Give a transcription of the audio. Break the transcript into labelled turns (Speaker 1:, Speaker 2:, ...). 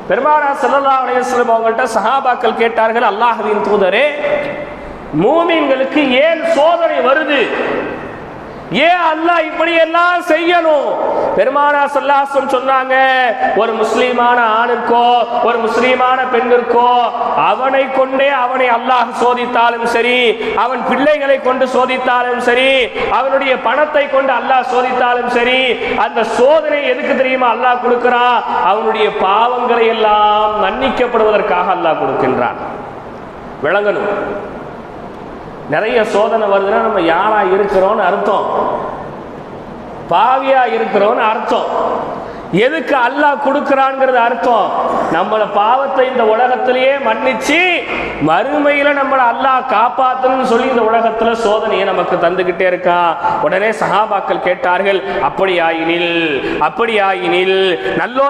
Speaker 1: பெருமானார் ஸல்லல்லாஹு அலைஹி வஸல்லம் அவங்கள்ட்ட சஹாபாக்கள் கேட்டார்கள், அல்லாஹ்வின் தூதரே, மூமின்களுக்கு ஏன் சோதனை வருது? ஏன் அல்லாஹ் இப்படி எல்லாம் செய்யணும்? பெருமானார் ஸல்லல்லாஹு அலைஹி வஸல்லம் சொன்னாங்க, ஒரு முஸ்லிமான ஆணுக்கோ ஒரு முஸ்லிமான பெண்ணிற்கோ அவனை கொண்டே அவனை அல்லாஹ் சோதித்தாலும் சரி, அவன் பிள்ளைகளை கொண்டு சோதித்தாலும் சரி, அவனுடைய பணத்தை கொண்டு அல்லாஹ் சோதித்தாலும் சரி, அந்த சோதனை எதுக்கு தெரியுமா அல்லாஹ் கொடுக்கிறான்? அவனுடைய பாவங்களை எல்லாம் மன்னிக்கப்படுவதற்காக அல்லாஹ் கொடுக்கின்றான். விளங்கணும். நிறைய சோதனை வருதுன்னா நம்ம யாரா இருக்கிறோம்னு அர்த்தம், பாவியா இருக்கிறோம்னு அர்த்தம். எதுக்கு அல்லாஹ் கொடுக்கிறான்ங்கிறது அர்த்தம், நம்மள பாவத்தை இந்த உலகத்திலேயே மன்னிச்சு மறுமையில நம்மளை அல்லாஹ் காப்பாற்றணும்னு சொல்லி இந்த உலகத்துல சோதனையை நமக்கு தந்துகிட்டே இருக்கான். உடனே சஹாபாக்கள் கேட்டார்கள், அப்படியாயினில் நல்லோர்